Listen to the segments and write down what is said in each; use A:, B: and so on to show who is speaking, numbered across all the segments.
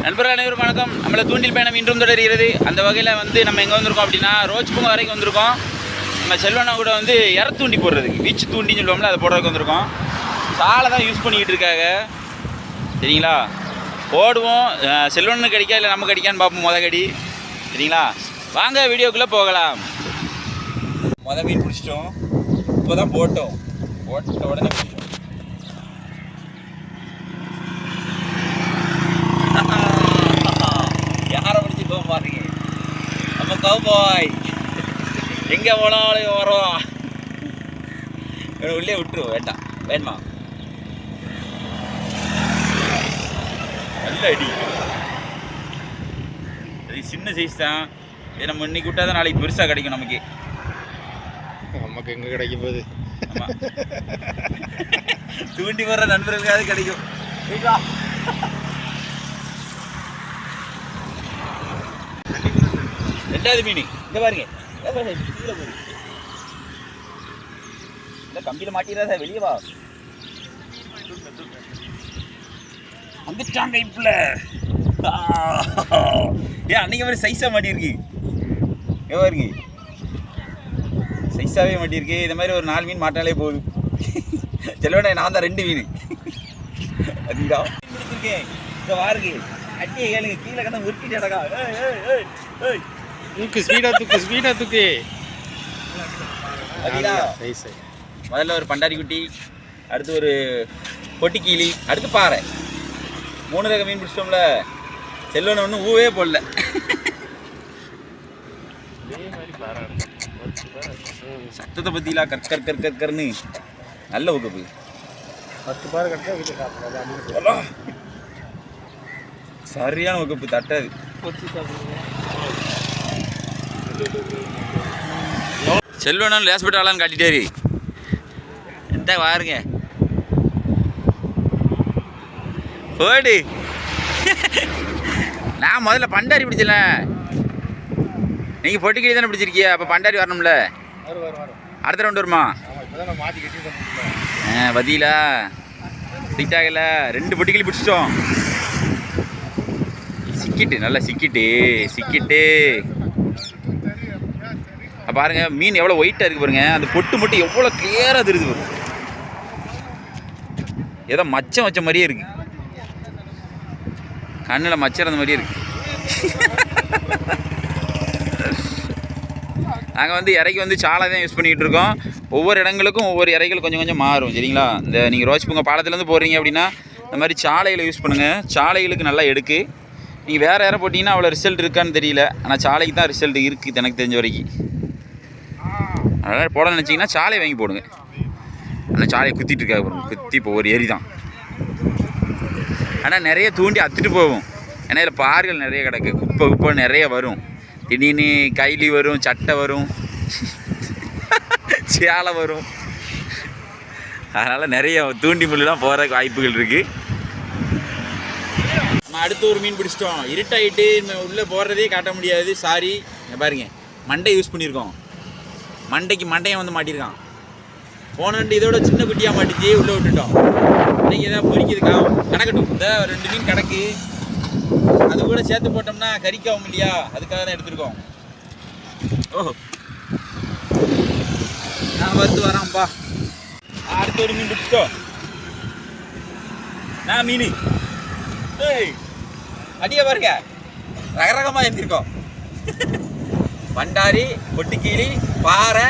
A: நண்பர்கள் அனைவரும் வணக்கம். நம்மள தூண்டில் பயணம் இன்றும் தொடர்கிறது. அந்த வகையில் வந்து நம்ம எங்கே வந்திருக்கோம் அப்படின்னா ரோஜ் பூங்கா வரைக்கும் வந்திருக்கோம். நம்ம செல்வனா கூட வந்து தூண்டி போடுறதுக்கு பீச் தூண்டின்னு சொல்லுவோம்ல, அதை போடுறதுக்கு வந்திருக்கோம். சாலை தான் யூஸ் பண்ணிக்கிட்டு இருக்காங்க, சரிங்களா? போடுவோம், செல்வனுக்கு கிடைக்கா இல்லை நமக்கு கிடைக்கான்னு பார்ப்போம். கடி சரிங்களா? வாங்க வீடியோக்குள்ளே போகலாம். மீன் பிடிச்சிட்டோம், இப்போ தான் போட்ட உடனே பிடிச்சோம். யாரை பிடிச்சி போக பாருங்க, நம்ம கவுபாய் எங்கே போனாலும் வரோம். உள்ளே விட்டுருவோம், வேண்டாம் வேணுமா? நல்ல அடி, அது சின்ன சைஸ் தான். இது நம்ம இன்னைக்கு விட்டா தான் நாளைக்கு பெருசாக கிடைக்கும். நமக்கு எங்கே கிடைக்கும் போது தூண்டி போடுற நண்பர்களுக்காக கிடைக்கும். ரெண்டாவது மீன் இந்த பாருங்க, கம்பியில் மாட்டிடாத, வெளியே வா. வந்துட்டாங்க இப்பல. ஏன் அன்னைக்கு மாதிரி சைஸாக மாட்டியிருக்கு, பாருங்க, சைஸாகவே மாட்டியிருக்கு. இந்த மாதிரி ஒரு 4 மீன் மாட்டாலே போதும். செல்வனே நான் தான் 2 மீன் அதுதான் பிடிச்சிருக்கேன். இந்த பாருங்க, அட்டியை கேளுங்க, கீழே கண்ணா உருட்டிட்டு அடக்கா.
B: தூக்கு, ஸ்பீடா தூக்கு.
A: முதல்ல ஒரு பண்டாரி குட்டி, அடுத்து ஒரு பொட்டிக்கீழி, அடுத்து பாறை. 3 ரக மீன் பிடிச்சிட்டோம்ல. செல்வனை ஒன்றும் ஊவே போடல. சத்தத்தை பற்றிலா கற்கர்னு நல்ல வகுப்பு.
B: 10 பாறை கட்ட
A: சரியான வகுப்பு, தட்டாது. செல்வனும் லேஸ்பெட் ஆளான்னு காட்டிட்டாரு. எந்த பாருங்க, ஓடி. நான் முதல்ல பண்டாரி பிடிச்சல, நீங்கள் பொட்டிக்கிளி தானே பிடிச்சிருக்கியா? அப்போ பண்டாரி வரணும்ல. அடுத்த ரவுண்டு வருமா? பதிலா சிட்டாகல 2 பொட்டிக்கிளி பிடிச்சிட்டோம். சிக்கிட்டு நல்லா சிக்கிட்டு பாருங்க, மீன் எவ்வளோ ஒயிட்டாக இருக்குது பாருங்க. அந்த பொட்டு மட்டும் எவ்வளோ கிளியராக தெரியுது பாருங்க. ஏதோ மச்சம் வச்ச மாதிரியே இருக்கு, கண்ணில் மச்சம் அந்த மாதிரியே இருக்கு. நாங்கள் வந்து இறைக்கு வந்து சாலை தான் யூஸ் பண்ணிகிட்டு இருக்கோம். ஒவ்வொரு இடங்களுக்கும் ஒவ்வொரு இறைகள் கொஞ்சம் கொஞ்சம் மாறும், சரிங்களா? இந்த நீங்கள் ரோஜ் பூங்கா பாலத்துலேருந்து போடுறீங்க அப்படின்னா இந்த மாதிரி சாலைகளை யூஸ் பண்ணுங்கள். சாலைகளுக்கு நல்லா எடுக்கு. நீங்கள் வேறு இறை போட்டிங்கன்னா அவ்வளோ ரிசல்ட் இருக்கான்னு தெரியல, ஆனால் சாலைக்கு தான் ரிசல்ட் இருக்குது எனக்கு தெரிஞ்ச வரைக்கும். அதனால் போட நினச்சிங்கன்னா சாலை வாங்கி போடுங்க. ஆனால் சாலையை குத்திட்டு இருக்காங்க பாருங்க, குத்தி இப்போ ஒரு ஏரி தான். ஆனால் நிறைய தூண்டி அத்துட்டு போகும். ஏன்னா இதில் பார்கள் நிறைய கிடக்கு, குப்பை நிறைய வரும். திடீர்னு கைலி வரும், சட்டை வரும், சேலை வரும். அதனால் நிறைய தூண்டி முள்ளுலாம் போகிறதுக்கு வாய்ப்புகள் இருக்குது. நம்ம அடுத்து ஒரு மீன் பிடிச்சிட்டோம். இருட்டாயிட்டு உள்ளே போடுறதே காட்ட முடியாது, சாரி. பாருங்க, மண்டை யூஸ் பண்ணியிருக்கோம். மண்டையை வந்து மாட்டியிருக்கான். போனண்டு இதோட சின்ன குட்டியாக மாட்டிச்சு, உள்ளே விட்டுட்டோம். இன்றைக்கி எதாவது பொறிக்கிறதுக்கா கிடக்கட்டும். இந்த 2 மீன் கிடக்கு, அது கூட சேர்த்து போட்டோம்னா கறிக்காவும் இல்லையா, அதுக்காக தான் எடுத்துருக்கோம். ஓஹோ, நான் வறுத்து வரோம்ப்பா. அடுத்து ஒரு மீன் பிடிச்சிட்டோம். நான் மீன் அடியே பாருங்க, ரகரகமாக எழுந்திருக்கோம். பண்டாரி, பொட்டிக்கீழி, பாறை,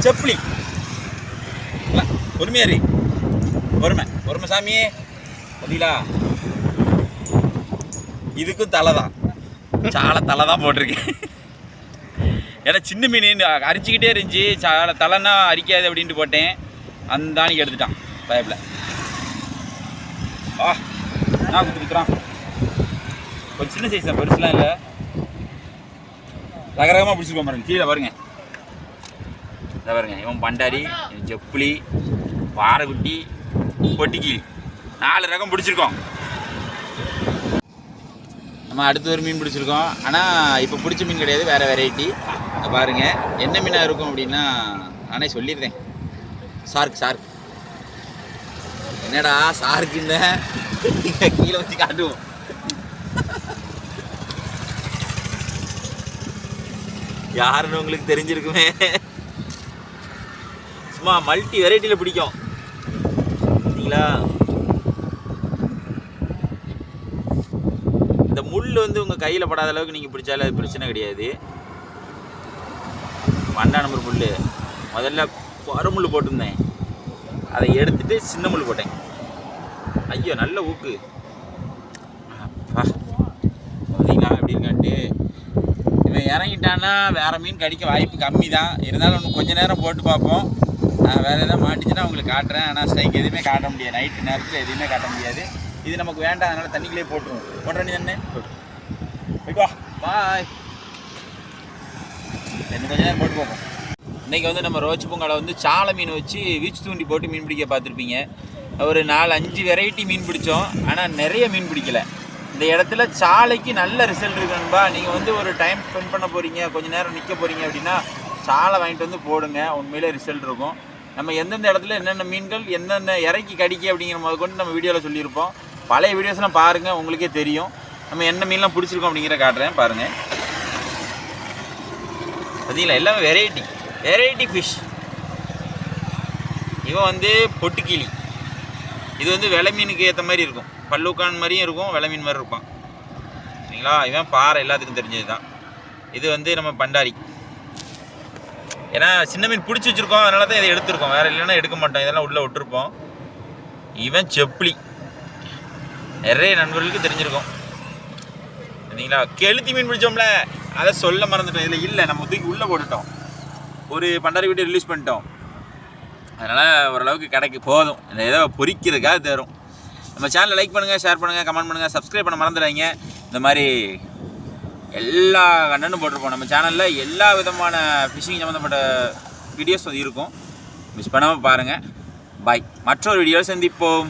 A: செப்புளி. பொறுமையாரி, பொறுமை சாமியே. பதிலா இதுக்கும் தலை தான், சாலை தலை தான் போட்டிருக்கேன். ஏன்னா சின்ன மீன் அரிச்சிக்கிட்டே இருந்துச்சு, சாலை தலைன்னா அரிக்காது அப்படின்ட்டு போட்டேன். அந்த அன்னைக்கு எடுத்துட்டான் பயப்பில். நான் குத்துறான். கொஞ்சம் சின்ன சைஸ் தான், பெருசுலாம் இல்லை. ரகரகமாக பிடிச்சிருக்கோம் பாருங்க. கீழே பாருங்க, இதை பாருங்க. இவன் பண்டாரி, செப்புளி, பாறைக்குட்டி, பொட்டிக்கீழி, 4 ரகம் பிடிச்சிருக்கோம். நம்ம அடுத்து ஒரு மீன் பிடிச்சிருக்கோம். ஆனால் இப்போ பிடிச்ச மீன் கிடையாது, வேறு வெரைட்டி. பாருங்கள் என்ன மீனாக இருக்கும் அப்படின்னா, நானே சொல்லியிருந்தேன், சார்க். என்னடா சார்க்குன்னு கீழே வச்சு காட்டுவோம். யாருன்னு உங்களுக்கு தெரிஞ்சிருக்குமே. சும்மா மல்டி வெரைட்டியில் பிடிக்கும் சரிங்களா. இந்த முள் வந்து உங்கள் கையில் படாத அளவுக்கு நீங்கள் பிடிச்சாலும் அது பிரச்சனை கிடையாது. 2 நம்பர் முள் முதல்ல முள் போட்டிருந்தேன், அதை எடுத்துட்டு சின்ன முள் போட்டேன். ஐயோ நல்ல ஊக்கு. அப்பா பார்த்தீங்களா எப்படின்னு காட்டு. இவன் இறங்கிட்டான்னா வேறு மீன் கடிக்க வாய்ப்பு கம்மி தான். இருந்தாலும் ஒன்று கொஞ்சம் நேரம் போட்டு பார்ப்போம். வேறு எதாவது மாட்டிச்சுன்னா உங்களுக்கு காட்டுறேன். ஆனால் ஸ்ட்ரைக் எதுவுமே காட்ட முடியாது, நைட்டு நேரத்தில் எதுவுமே காட்ட முடியாது. இது நமக்கு வேண்டாம், அதனால் தண்ணிக்குள்ளே போட்டுருவோம். போட்டுறேன் தானே, போய்ட்டு வா. பாய். இன்னும் கொஞ்சம் நேரம் போட்டு பார்ப்போம். இன்றைக்கி வந்து நம்ம ரோச்சு பூங்கால வந்து சாலை மீன் வச்சு வீச்சு தூண்டி போட்டு மீன் பிடிக்க பார்த்துருப்பீங்க. ஒரு 4-5 வெரைட்டி மீன் பிடிச்சோம், ஆனால் நிறைய மீன் பிடிக்கல. இந்த இடத்துல சாலைக்கு நல்ல ரிசல்ட் இருக்குன்பா. நீங்கள் வந்து ஒரு டைம் ஸ்பெண்ட் பண்ண போகிறீங்க, கொஞ்சம் நேரம் நிற்க போகிறீங்க அப்படின்னா சாலை வாங்கிட்டு வந்து போடுங்க, உண்மையிலே ரிசல்ட் இருக்கும். நம்ம எந்தெந்த இடத்துல என்னென்ன மீன்கள் என்னென்ன இறக்கி கடிக்க அப்படிங்கிற போது கொண்டு நம்ம வீடியோவில் சொல்லியிருப்போம். பழைய வீடியோஸ்லாம் பாருங்கள், உங்களுக்கே தெரியும் நம்ம என்ன மீன்லாம் பிடிச்சிருக்கோம் அப்படிங்கிற காட்டுறேன் பாருங்கள். பார்த்தீங்களா எல்லாமே வெரைட்டி ஃபிஷ். இவன் வந்து பொட்டுக்கிளி. இது வந்து வெலை மீனுக்கு ஏற்ற மாதிரி இருக்கும், பல்லுக்கான் மாதிரியும் இருக்கும், வெலை மீன் மாதிரி இருப்பான் சரிங்களா. இவன் பாறை எல்லாத்துக்கும் தெரிஞ்சது தான். இது வந்து நம்ம பண்டாரி. ஏன்னா சின்ன மீன் பிடிச்சி வச்சுருக்கோம், அதனால தான் இதை எடுத்துருக்கோம், வேறு இல்லைன்னா எடுக்க மாட்டோம், இதெல்லாம் உள்ளே விட்டுருப்போம். இவன் செப்பிலி, நிறைய நண்பர்களுக்கு தெரிஞ்சிருக்கும் சரிங்களா. கெளுத்தி மீன் பிடிச்சோம்ல, அதை சொல்ல மறந்துட்டோம். இதில் இல்லை, நம்ம தூக்கி உள்ளே போட்டுட்டோம், ஒரு பண்டாரி வீடியோ ரிலீஸ் பண்ணிட்டோம். அதனால் ஓரளவுக்கு கடைக்கு போதும், இந்த ஏதோ பொரிக்கிறதுக்காக தரும். நம்ம சேனலை லைக் பண்ணுங்கள், ஷேர் பண்ணுங்கள், கமெண்ட் பண்ணுங்கள், சப்ஸ்கிரைப் பண்ண மறந்துடாதீங்க. இந்த மாதிரி எல்லா கண்டனும் போட்டிருப்போம் நம்ம சேனலில். எல்லா விதமான ஃபிஷிங் சம்மந்தப்பட்ட வீடியோஸ் இருக்கும், மிஸ் பண்ணாமல் பாருங்கள். பாய். மற்றொரு வீடியோவில் சந்திப்போம்.